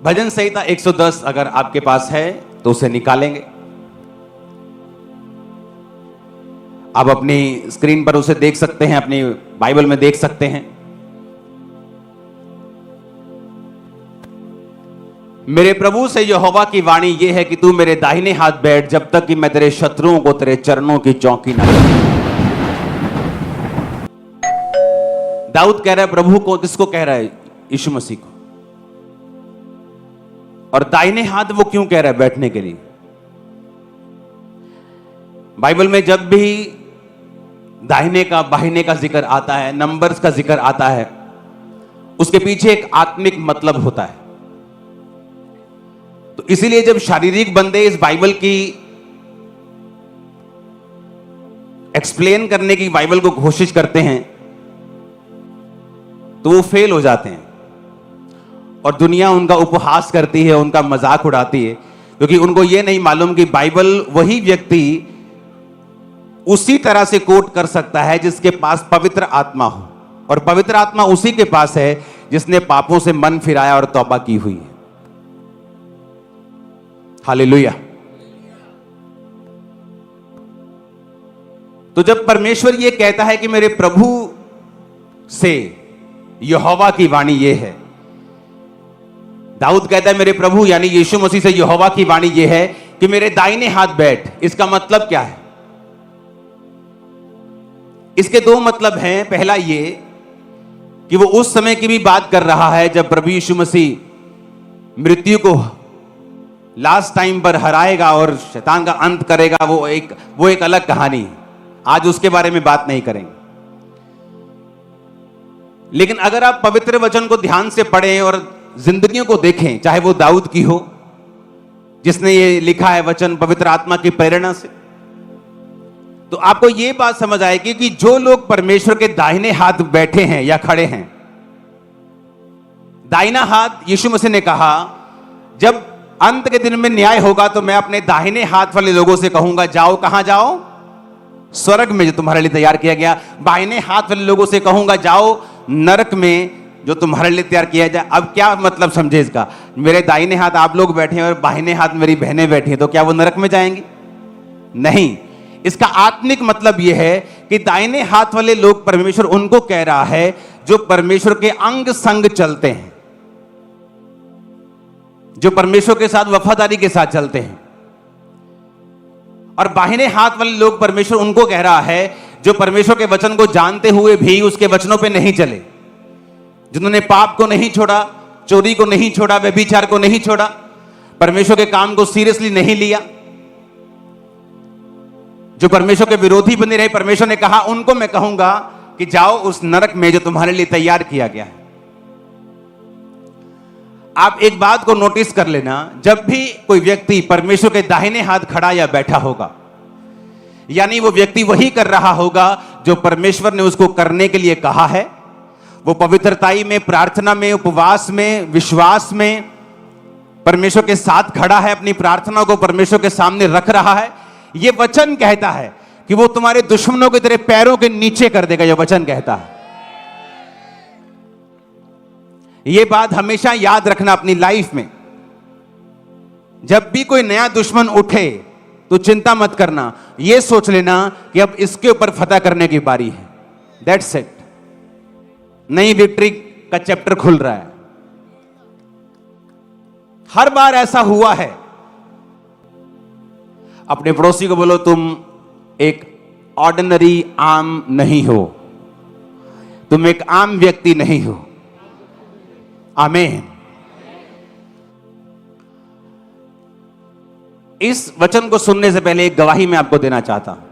भजन संहिता 110 अगर आपके पास है तो उसे निकालेंगे। आप अपनी स्क्रीन पर उसे देख सकते हैं, अपनी बाइबल में देख सकते हैं। मेरे प्रभु से यहोवा की वाणी यह है कि तू मेरे दाहिने हाथ बैठ जब तक कि मैं तेरे शत्रुओं को तेरे चरणों की चौकी ना करूं। दाऊद कह रहा है प्रभु को, किसको कह रहा है? यीशु मसीह को। और दाहिने हाथ वो क्यों कह रहा है? बैठने के लिए। बाइबल में जब भी दाहिने का बाहिने का जिक्र आता है, नंबर्स का जिक्र आता है, उसके पीछे एक आत्मिक मतलब होता है। तो इसीलिए जब शारीरिक बंदे इस बाइबल की एक्सप्लेन करने की, बाइबल को कोशिश करते हैं, तो वो फेल हो जाते हैं और दुनिया उनका उपहास करती है, उनका मजाक उड़ाती है, क्योंकि उनको यह नहीं मालूम कि बाइबल वही व्यक्ति उसी तरह से कोट कर सकता है जिसके पास पवित्र आत्मा हो, और पवित्र आत्मा उसी के पास है जिसने पापों से मन फिराया और तौबा की हुई है। हालेलुया। तो जब परमेश्वर यह कहता है कि मेरे प्रभु से यहोवा की वाणी यह है, दाऊद कहता है मेरे प्रभु यानी यीशु मसीह से यहोवा की वाणी यह है कि मेरे दाहिने हाथ बैठ। इसका मतलब क्या है? इसके दो मतलब हैं। पहला ये कि वो उस समय की भी बात कर रहा है जब प्रभु यीशु मसीह मृत्यु को लास्ट टाइम पर हराएगा और शैतान का अंत करेगा। वो एक अलग कहानी है, आज उसके बारे में बात नहीं करेंगे। लेकिन अगर आप पवित्र वचन को ध्यान से पढ़ें और जिंदगियों को देखें, चाहे वो दाऊद की हो जिसने ये लिखा है वचन पवित्र आत्मा की प्रेरणा से, तो आपको ये बात समझ आएगी कि जो लोग परमेश्वर के दाहिने हाथ बैठे हैं या खड़े हैं, दाहिना हाथ, यीशु मसीह ने कहा जब अंत के दिन में न्याय होगा तो मैं अपने दाहिने हाथ वाले लोगों से कहूंगा जाओ। कहां जाओ? स्वर्ग में जो तुम्हारे लिए तैयार किया गया। बाहिने हाथ वाले लोगों से कहूंगा जाओ नरक में जो तुम्हारे लिए तैयार किया जाए। अब क्या मतलब समझे इसका? मेरे दाहिने हाथ आप लोग बैठे हैं और बाहिने हाथ मेरी बहनें बैठी हैं, तो क्या वो नरक में जाएंगी? नहीं। इसका आत्मिक मतलब यह है कि दाहिने हाथ वाले लोग परमेश्वर उनको कह रहा है जो परमेश्वर के अंग संग चलते हैं, जो परमेश्वर के साथ वफादारी के साथ चलते हैं। और बाहिने हाथ वाले लोग परमेश्वर उनको कह रहा है जो परमेश्वर के वचन को जानते हुए भी उसके वचनों पे नहीं चले, जिन्होंने पाप को नहीं छोड़ा, चोरी को नहीं छोड़ा, व्यभिचार को नहीं छोड़ा, परमेश्वर के काम को सीरियसली नहीं लिया, जो परमेश्वर के विरोधी बने रहे। परमेश्वर ने कहा उनको मैं कहूंगा कि जाओ उस नरक में जो तुम्हारे लिए तैयार किया गया है। आप एक बात को नोटिस कर लेना, जब भी कोई व्यक्ति परमेश्वर के दाहिने हाथ खड़ा या बैठा होगा, यानी वो व्यक्ति वही कर रहा होगा जो परमेश्वर ने उसको करने के लिए कहा है। वो पवित्रताई में, प्रार्थना में, उपवास में, विश्वास में परमेश्वर के साथ खड़ा है, अपनी प्रार्थना को परमेश्वर के सामने रख रहा है। ये वचन कहता है कि वो तुम्हारे दुश्मनों के तेरे पैरों के नीचे कर देगा। यह वचन कहता है। यह बात हमेशा याद रखना अपनी लाइफ में। जब भी कोई नया दुश्मन उठे तो चिंता मत करना, यह सोच लेना कि अब इसके ऊपर फतह करने की बारी है। That's it. नई विक्ट्री का चैप्टर खुल रहा है। हर बार ऐसा हुआ है। अपने पड़ोसी को बोलो तुम एक ऑर्डिनरी आम नहीं हो, तुम एक आम व्यक्ति नहीं हो। आमीन। इस वचन को सुनने से पहले एक गवाही मैं आपको देना चाहता हूं।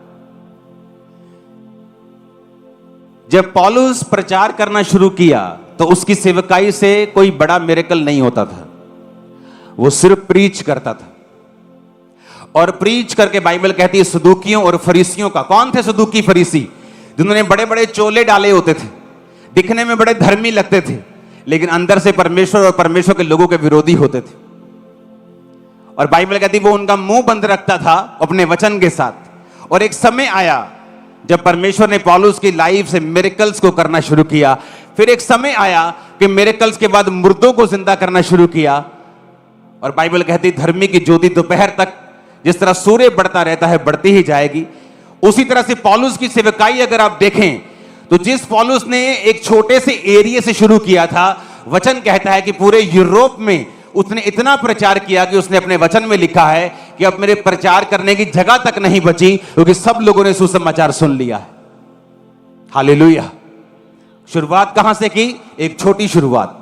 जब पौलुस प्रचार करना शुरू किया तो उसकी सेवकाई से कोई बड़ा मिरेकल नहीं होता था। वो सिर्फ प्रीच करता था, और प्रीच करके बाइबल कहती है सदूकियों और फरीसियों का। कौन थे सदूकी फरीसी? जिन्होंने बड़े बड़े चोले डाले होते थे, दिखने में बड़े धर्मी लगते थे, लेकिन अंदर से परमेश्वर और परमेश्वर के लोगों के विरोधी होते थे। और बाइबल कहती वो उनका मुंह बंद रखता था अपने वचन के साथ। और एक समय आया जब परमेश्वर ने पौलुस की लाइफ से मिरेकल्स को करना शुरू किया। फिर एक समय आया कि मिरेकल्स के बाद मुर्दों को जिंदा करना शुरू किया। और बाइबल कहती धर्मी की ज्योति दोपहर तक जिस तरह सूर्य बढ़ता रहता है बढ़ती ही जाएगी, उसी तरह से पौलुस की सेवकाई अगर आप देखें तो जिस पौलुस ने एक छोटे से एरिया से शुरू किया था, वचन कहता है कि पूरे यूरोप में उसने इतना प्रचार किया कि उसने अपने वचन में लिखा है कि अब मेरे प्रचार करने की जगह तक नहीं बची, क्योंकि सब लोगों ने सुसमाचार सुन लिया है। हालेलुया। शुरुआत कहां से की? एक छोटी शुरुआत।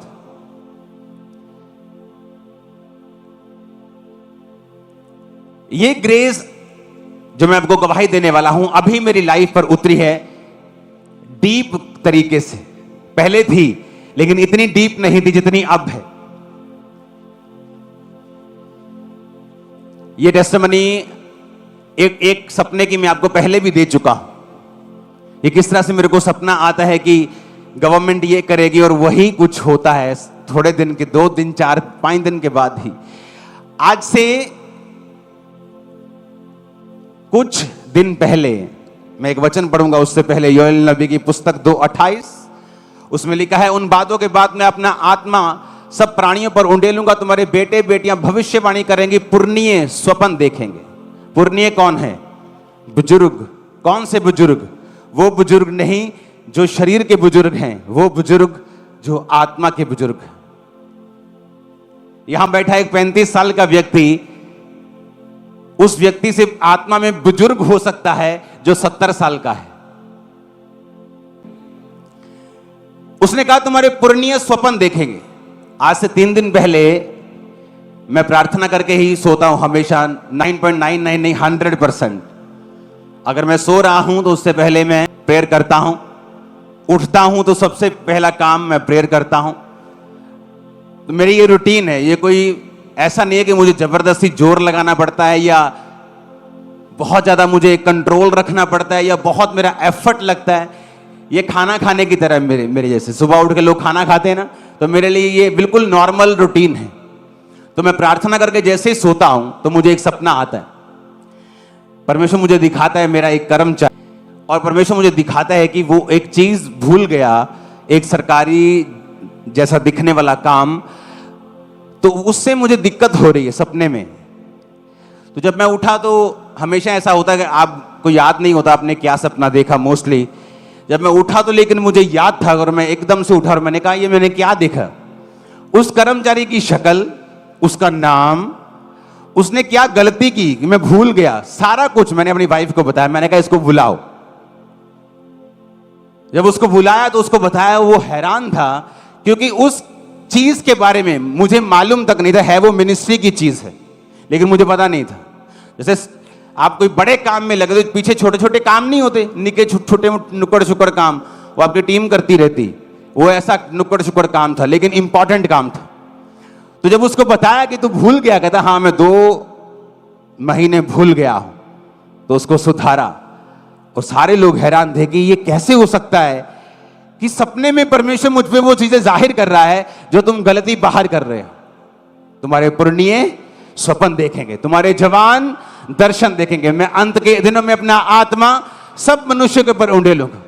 ये ग्रेस जो मैं आपको गवाही देने वाला हूं अभी मेरी लाइफ पर उतरी है डीप तरीके से। पहले थी लेकिन इतनी डीप नहीं थी जितनी अब है। ये टेस्टिमनी एक सपने की मैं आपको पहले भी दे चुका हूं। ये किस तरह से मेरे को सपना आता है कि गवर्नमेंट ये करेगी और वही कुछ होता है थोड़े दिन के, 2 दिन 4 5 दिन के बाद ही। आज से कुछ दिन पहले मैं एक वचन पढ़ूंगा, उससे पहले योएल नबी की पुस्तक 2:28 उसमें लिखा है, उन बातों के बाद मैं अपना आत्मा सब प्राणियों पर उंडेलूंगा, तुम्हारे बेटे बेटियां भविष्यवाणी करेंगी, पुरनीय स्वप्न देखेंगे। पुरनीय कौन है? बुजुर्ग। कौन से बुजुर्ग? वो बुजुर्ग नहीं जो शरीर के बुजुर्ग हैं, वो बुजुर्ग जो आत्मा के बुजुर्ग हैं। यहां बैठा एक 35 साल का व्यक्ति उस व्यक्ति से आत्मा में बुजुर्ग हो सकता है जो 70 साल का है। उसने कहा तुम्हारे पुरनीय स्वप्न देखेंगे। आज से 3 दिन पहले मैं प्रार्थना करके ही सोता हूं हमेशा। 9.99 नहीं 100%। अगर मैं सो रहा हूं तो उससे पहले मैं प्रेयर करता हूं, उठता हूं तो सबसे पहला काम मैं प्रेयर करता हूं। तो मेरी ये रूटीन है। ये कोई ऐसा नहीं है कि मुझे जबरदस्ती जोर लगाना पड़ता है या बहुत ज्यादा मुझे कंट्रोल रखना पड़ता है या बहुत मेरा एफर्ट लगता है। ये खाना खाने की तरह मेरे जैसे सुबह उठ के लोग खाना खाते हैं ना, तो मेरे लिए ये बिल्कुल नॉर्मल रूटीन है। तो मैं प्रार्थना करके जैसे ही सोता हूं तो मुझे एक सपना आता है। परमेश्वर मुझे दिखाता है मेरा एक कर्मचारी, और परमेश्वर मुझे दिखाता है कि वो एक चीज भूल गया, एक सरकारी जैसा दिखने वाला काम, तो उससे मुझे दिक्कत हो रही है सपने में। तो जब मैं उठा तो हमेशा ऐसा होता है कि आपको याद नहीं होता आपने क्या सपना देखा मोस्टली। जब मैं उठा तो लेकिन मुझे याद था और मैं एकदम से उठा और मैंने कहा ये मैंने क्या देखा। उस कर्मचारी की शक्ल, उसका नाम, उसने क्या गलती की कि मैं भूल गया सारा कुछ। मैंने अपनी वाइफ को बताया, मैंने कहा इसको बुलाओ। जब उसको बुलाया तो उसको बताया, वो हैरान था क्योंकि उस चीज के बारे में मुझे मालूम तक नहीं था। है वो मिनिस्ट्री की चीज है लेकिन मुझे पता नहीं था। जैसे आप कोई बड़े काम में लगे तो पीछे छोटे छोटे काम नहीं होते, निके छोटे नुक्कड़ शुक्कड़ काम, वो आपकी टीम करती रहती। वो ऐसा नुक्कड़ शुक्कड़ काम था लेकिन इंपॉर्टेंट काम था। तो जब उसको बताया कि तू भूल गया, कहता हाँ मैं 2 महीने भूल गया हूं। तो उसको सुधारा और सारे लोग हैरान थे कि ये कैसे हो सकता है कि सपने में परमेश्वर मुझ पे वो चीजें जाहिर कर रहा है जो तुम गलती बाहर कर रहे हो। तुम्हारे पुरनीय स्वप्न देखेंगे, तुम्हारे जवान दर्शन देखेंगे। मैं अंत के दिनों में अपना आत्मा सब मनुष्य के ऊपर उंडेलूंगा।